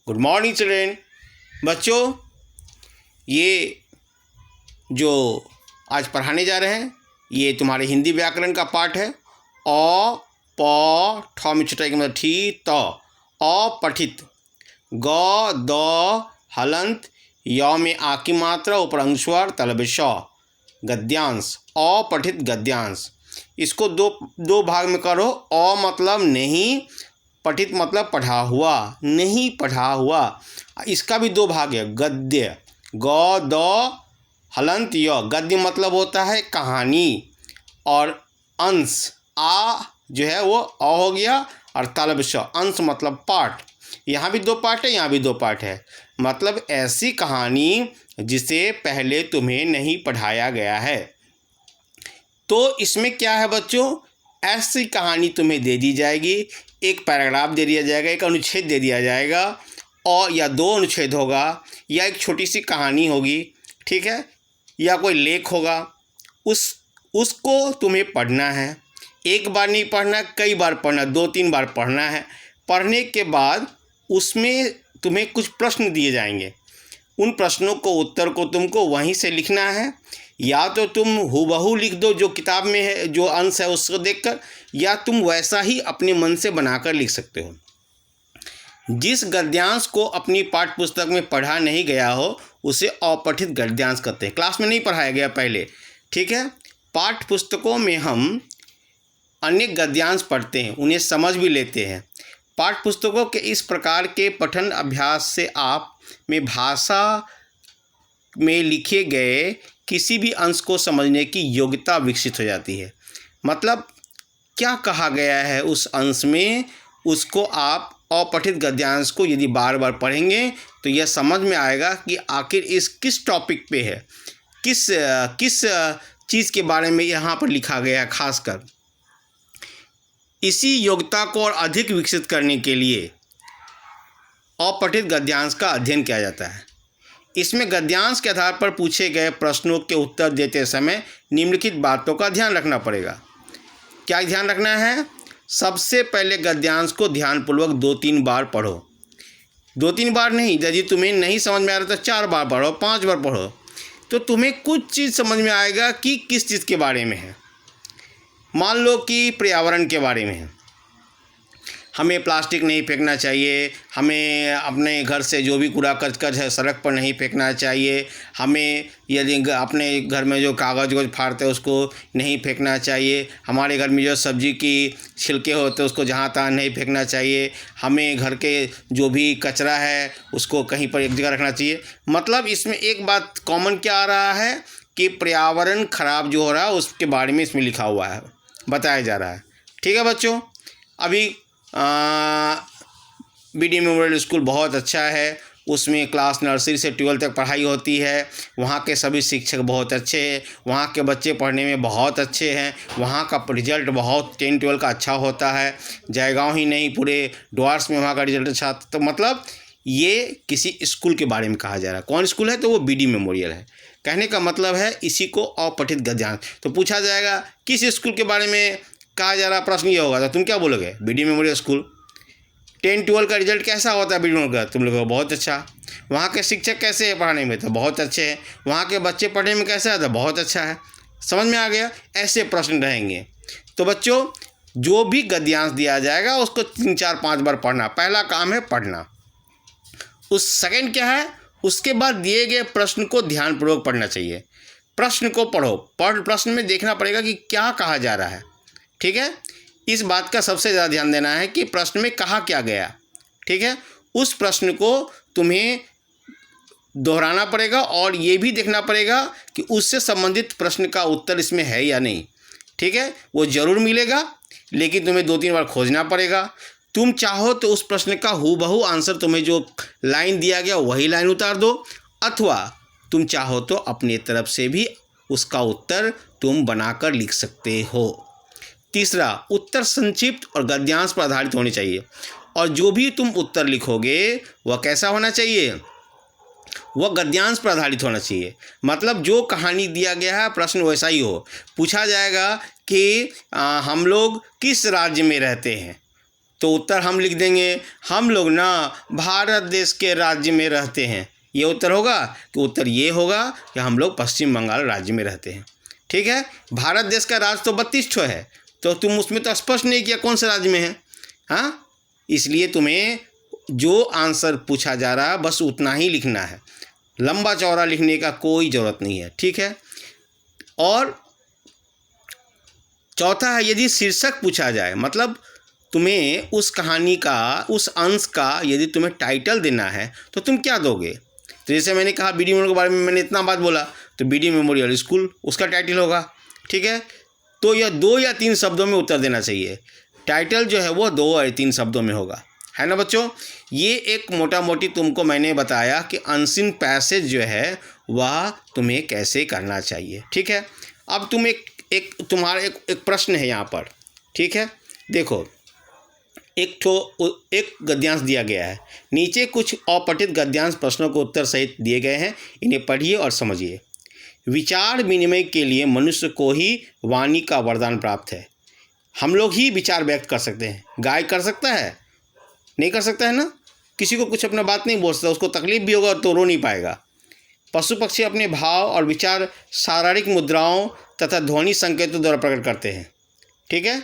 Good morning children. बच्चों, ये जो आज पढ़ाने जा रहे हैं ये तुम्हारे हिंदी व्याकरण का पाठ है। अ प ठ में छुटाई के मतलब ठी त अपठित, ग द हलंत, य में आ की मात्रा ऊपर अंशवार तलब श गद्यांश, अपठित गद्यांश। इसको दो भाग में करो। अ मतलब नहीं, पठित मतलब पढ़ा हुआ, नहीं पढ़ा हुआ। इसका भी दो भाग है। गद्य, ग द हलंत य, गद्य मतलब होता है कहानी, और अंश आ जो है वो अ हो गया, और तलब श अंश मतलब पाठ। यहाँ भी दो पाठ है, यहाँ भी दो पाठ है। मतलब ऐसी कहानी जिसे पहले तुम्हें नहीं पढ़ाया गया है। तो इसमें क्या है बच्चों, ऐसी कहानी तुम्हें दे दी जाएगी, एक पैराग्राफ दे दिया जाएगा, एक अनुच्छेद दे दिया जाएगा, और या दो अनुच्छेद होगा, या एक छोटी सी कहानी होगी, ठीक है, या कोई लेख होगा। उसको तुम्हें पढ़ना है। एक बार नहीं पढ़ना, कई बार पढ़ना, 2-3 बार पढ़ना है। पढ़ने के बाद उसमें तुम्हें कुछ प्रश्न दिए जाएंगे। उन प्रश्नों को उत्तर को तुमको वहीं से लिखना है। या तो तुम हूबहू लिख दो जो किताब में है, जो अंश है उसको देखकर, या तुम वैसा ही अपने मन से बनाकर लिख सकते हो। जिस गद्यांश को अपनी पाठ्य पुस्तक में पढ़ा नहीं गया हो उसे अपठित गद्यांश कहते हैं। क्लास में नहीं पढ़ाया गया पहले, ठीक है। पाठ्य पुस्तकों में हम अनेक गद्यांश पढ़ते हैं, उन्हें समझ भी लेते हैं। पाठ्य पुस्तकों के इस प्रकार के पठन अभ्यास से आप में भाषा में लिखे गए किसी भी अंश को समझने की योग्यता विकसित हो जाती है। मतलब क्या कहा गया है उस अंश में, उसको आप अपठित गद्यांश को यदि बार बार पढ़ेंगे तो यह समझ में आएगा कि आखिर इस किस टॉपिक पे है, किस चीज़ के बारे में यहाँ पर लिखा गया है। खासकर इसी योग्यता को और अधिक विकसित करने के लिए अपठित गद्यांश का अध्ययन किया जाता है। इसमें गद्यांश के आधार पर पूछे गए प्रश्नों के उत्तर देते समय निम्नलिखित बातों का ध्यान रखना पड़ेगा। क्या ध्यान रखना है? सबसे पहले गद्यांश को ध्यानपूर्वक 2-3 बार पढ़ो। 2-3 बार नहीं, यदि तुम्हें नहीं समझ में आ रहा तो 4 बार पढ़ो, 5 बार पढ़ो, तो तुम्हें कुछ चीज़ समझ में आएगा कि किस चीज़ के बारे में है। मान लो कि पर्यावरण के बारे में है, हमें प्लास्टिक नहीं फेंकना चाहिए, हमें अपने घर से जो भी कूड़ा करकट है सड़क पर नहीं फेंकना चाहिए, हमें यदि अपने घर में जो कागज़ फाड़ते हैं उसको नहीं फेंकना चाहिए, हमारे घर में जो सब्ज़ी की छिलके होते हैं उसको जहाँ तहाँ नहीं फेंकना चाहिए, हमें घर के जो भी कचरा है उसको कहीं पर एक जगह रखना चाहिए। मतलब इसमें एक बात कॉमन क्या आ रहा है कि पर्यावरण ख़राब जो हो रहा है उसके बारे में इसमें लिखा हुआ है, बताया जा रहा है। ठीक है बच्चों, अभी BD मेमोरियल स्कूल बहुत अच्छा है, उसमें क्लास नर्सरी से 12 तक पढ़ाई होती है। वहाँ के सभी शिक्षक बहुत अच्छे हैं, वहाँ के बच्चे पढ़ने में बहुत अच्छे हैं, वहाँ का रिजल्ट बहुत 10-12 का अच्छा होता है। जयगांव ही नहीं, पूरे डुआर्स में वहाँ का रिजल्ट अच्छा। तो मतलब ये किसी स्कूल के बारे में कहा जा रहा है। कौन स्कूल है? तो वो BD मेमोरियल है। कहने का मतलब है इसी को अपठित गद्यांश। तो पूछा जाएगा किस स्कूल के बारे में कहा जा रहा, प्रश्न ये होगा तो तुम क्या बोलोगे? BD memorial school. 10-12 का रिजल्ट कैसा होता है BD मेमोरियल का? तुम लोगों को बहुत अच्छा। वहाँ के शिक्षक कैसे हैं पढ़ाने में? तो बहुत अच्छे हैं। वहाँ के बच्चे पढ़ने में कैसा है? तो बहुत अच्छा है। समझ में आ गया? ऐसे प्रश्न रहेंगे। तो बच्चों, जो भी गद्यांश दिया जाएगा उसको 3-4-5 बार पढ़ना। पहला काम है पढ़ना। उस सेकंड क्या है, उसके बाद दिए गए प्रश्न को ध्यानपूर्वक पढ़ना चाहिए। प्रश्न को पढ़ो, प्रश्न में देखना पड़ेगा कि क्या कहा जा रहा है। ठीक है, इस बात का सबसे ज़्यादा ध्यान देना है कि प्रश्न में कहा क्या गया। ठीक है, उस प्रश्न को तुम्हें दोहराना पड़ेगा और ये भी देखना पड़ेगा कि उससे संबंधित प्रश्न का उत्तर इसमें है या नहीं। ठीक है, वो ज़रूर मिलेगा, लेकिन तुम्हें 2-3 बार खोजना पड़ेगा। तुम चाहो तो उस प्रश्न का हूबहू आंसर तुम्हें जो लाइन दिया गया वही लाइन उतार दो, अथवा तुम चाहो तो अपनी तरफ से भी उसका उत्तर तुम बनाकर लिख सकते हो। तीसरा, उत्तर संक्षिप्त और गद्यांश पर आधारित होने चाहिए, और जो भी तुम उत्तर लिखोगे वह कैसा होना चाहिए? वह गद्यांश पर आधारित होना चाहिए। मतलब जो कहानी दिया गया है प्रश्न वैसा ही हो। पूछा जाएगा कि हम लोग किस राज्य में रहते हैं, तो उत्तर हम लिख देंगे, हम लोग ना भारत देश के राज्य में रहते हैं। ये उत्तर होगा कि उत्तर ये होगा कि हम लोग पश्चिम बंगाल राज्य में रहते हैं। ठीक है, भारत देश का राज्य तो 32 ठो है, तो तुम उसमें तो स्पष्ट नहीं किया कौन से राज्य में है। हाँ, इसलिए तुम्हें जो आंसर पूछा जा रहा है बस उतना ही लिखना है, लंबा चौड़ा लिखने का कोई ज़रूरत नहीं है। ठीक है, और चौथा है, यदि शीर्षक पूछा जाए, मतलब तुम्हें उस कहानी का, उस अंश का यदि तुम्हें टाइटल देना है तो तुम क्या दोगे। तो जैसे मैंने कहा बीडी मेमोरियल के बारे में मैंने इतना बात बोला, तो बीडी मेमोरियल स्कूल उसका टाइटल होगा। ठीक है, तो यह 2 या 3 शब्दों में उत्तर देना चाहिए। टाइटल जो है वो 2 या 3 शब्दों में होगा, है ना बच्चों। ये एक मोटा मोटी तुमको मैंने बताया कि अनसीन पैसेज जो है वह तुम्हें कैसे करना चाहिए। ठीक है, अब तुम तुम्हारा एक प्रश्न है यहाँ पर। ठीक है, देखो एक गद्यांश दिया गया है, नीचे कुछ अपठित गद्यांश प्रश्नों को उत्तर सहित दिए गए हैं, इन्हें पढ़िए और समझिए। विचार विनिमय के लिए मनुष्य को ही वाणी का वरदान प्राप्त है। हम लोग ही विचार व्यक्त कर सकते हैं, गाय कर सकता है? नहीं कर सकता है ना। किसी को कुछ अपना बात नहीं बोल सकता, उसको तकलीफ भी होगा तो रो नहीं पाएगा। पशु पक्षी अपने भाव और विचार शारीरिक मुद्राओं तथा ध्वनि संकेतों द्वारा प्रकट करते हैं। ठीक है,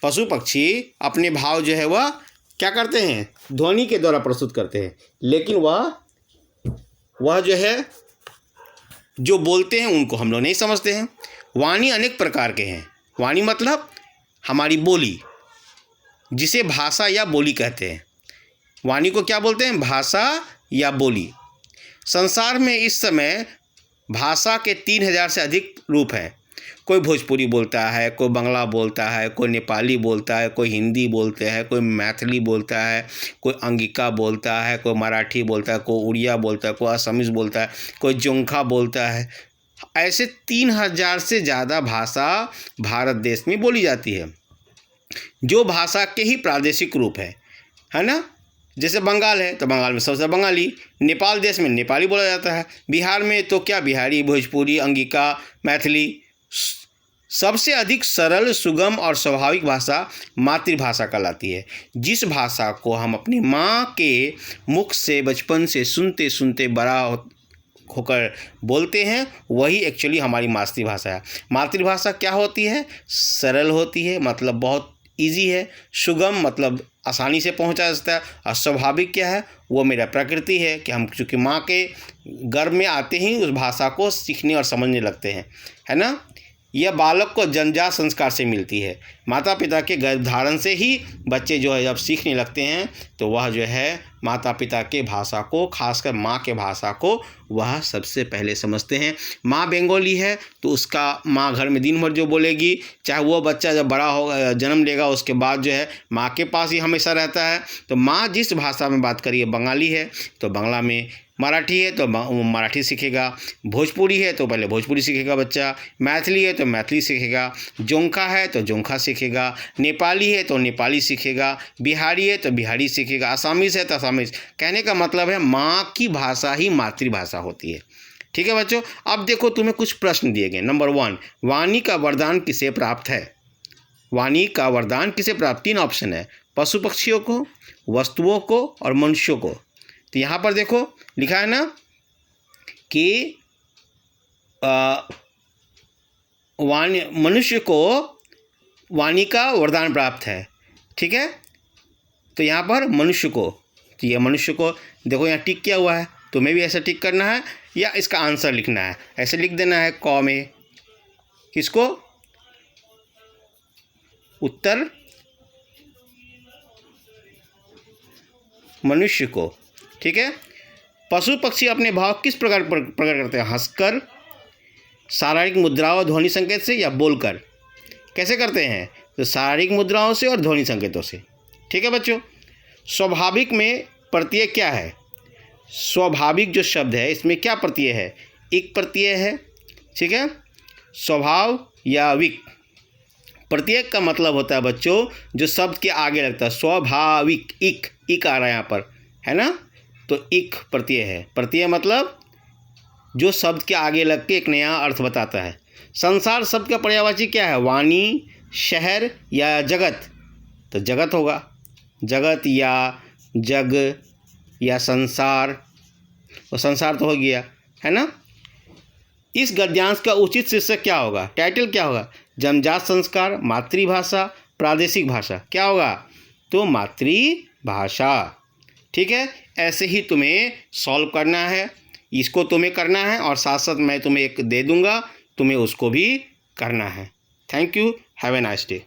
पशु पक्षी अपने भाव जो है वह क्या करते हैं, ध्वनि के द्वारा प्रस्तुत करते हैं, लेकिन वह जो है जो बोलते हैं उनको हम लोग नहीं समझते हैं। वाणी अनेक प्रकार के हैं। वाणी मतलब हमारी बोली, जिसे भाषा या बोली कहते हैं। वाणी को क्या बोलते हैं, भाषा या बोली। संसार में इस समय भाषा के 3000 से अधिक रूप हैं। कोई भोजपुरी बोलता है, कोई बांग्ला बोलता है, कोई नेपाली बोलता है, कोई हिंदी बोलते हैं, कोई मैथिली बोलता है, कोई अंगिका बोलता है, कोई मराठी बोलता है, कोई उड़िया बोलता है, कोई असमीज बोलता है, कोई जोंखा बोलता है। ऐसे 3000 से ज़्यादा भाषा भारत देश में बोली जाती है, जो भाषा के ही प्रादेशिक रूप है ना। जैसे बंगाल है तो बंगाल में सबसे बंगाली, नेपाल देश में नेपाली बोला जाता है, बिहार में तो क्या बिहारी, भोजपुरी, अंगिका, मैथिली। सबसे अधिक सरल, सुगम और स्वाभाविक भाषा मातृभाषा कहलाती है। जिस भाषा को हम अपनी माँ के मुख से बचपन से सुनते सुनते बड़ा होकर बोलते हैं, वही एक्चुअली हमारी मातृभाषा है। मातृभाषा क्या होती है, सरल होती है, मतलब बहुत इजी है। सुगम मतलब आसानी से पहुंचा जाता है। और स्वाभाविक क्या है, वो मेरा प्रकृति है कि हम चूँकि माँ के गर्भ में आते ही उस भाषा को सीखने और समझने लगते हैं, है ना। यह बालक को जन्मजात संस्कार से मिलती है। माता पिता के गर्भधारण से ही बच्चे जो है जब सीखने लगते हैं तो वह जो है माता पिता के भाषा को, खासकर माँ के भाषा को वह सबसे पहले समझते हैं। माँ बंगाली है तो उसका माँ घर में दिन भर जो बोलेगी, चाहे वो बच्चा जब बड़ा होगा, जन्म लेगा, उसके बाद जो है माँ के पास ही हमेशा रहता है। तो माँ जिस भाषा में बात करिए, बंगाली है तो बांग्ला में, मराठी है तो मराठी सीखेगा, भोजपुरी है तो पहले भोजपुरी सीखेगा बच्चा, मैथिली है तो मैथिली सीखेगा, जोंखा है तो जोंखा सीखेगा, नेपाली है तो नेपाली सीखेगा, बिहारी है तो बिहारी सीखेगा, आसामीज़ है तो आसामीज़। कहने का मतलब है माँ की भाषा ही मातृभाषा होती है। ठीक है बच्चों, अब देखो तुम्हें कुछ प्रश्न दिए गए। नंबर 1, वाणी का वरदान किसे प्राप्त है। वाणी का वरदान किसे प्राप्त, 3 ऑप्शन है, पशु पक्षियों को, वस्तुओं को और मनुष्यों को। तो यहाँ पर देखो लिखा है ना कि मनुष्य को वाणी का वरदान प्राप्त है। ठीक है, तो यहाँ पर मनुष्य को, तो यह मनुष्य को देखो यहाँ टिक किया हुआ है, तुम्हें भी ऐसा टिक करना है या इसका आंसर लिखना है, ऐसे लिख देना है क में। किसको, उत्तर मनुष्य को। ठीक है, पशु पक्षी अपने भाव किस प्रकार प्रकट करते हैं, हंसकर, शारीरिक मुद्राओं, ध्वनि संकेत से या बोलकर। कैसे करते हैं, तो शारीरिक मुद्राओं से और ध्वनि संकेतों से। ठीक है बच्चों, स्वाभाविक में प्रत्यय क्या है, स्वाभाविक जो शब्द है इसमें क्या प्रत्यय है, इक प्रत्यय है। ठीक है, स्वभाव या विक। प्रत्यय का मतलब होता है बच्चों जो शब्द के आगे लगता है, स्वाभाविक, इक आ रहा है यहाँ पर, है ना, तो इक प्रत्यय है। प्रत्यय मतलब जो शब्द के आगे लग के एक नया अर्थ बताता है। संसार शब्द का पर्यायवाची क्या है, वाणी, शहर या जगत, तो जगत होगा। जगत या जग या संसार, और संसार तो हो गया है ना। इस गद्यांश का उचित शीर्षक क्या होगा, टाइटल क्या होगा? जन्मजात संस्कार, मातृभाषा, प्रादेशिक भाषा। क्या होगा? तो मातृभाषा। ठीक है, ऐसे ही तुम्हें सॉल्व करना है, इसको तुम्हें करना है और साथ साथ मैं तुम्हें एक दे दूंगा, तुम्हें उसको भी करना है। Thank you, have a nice day.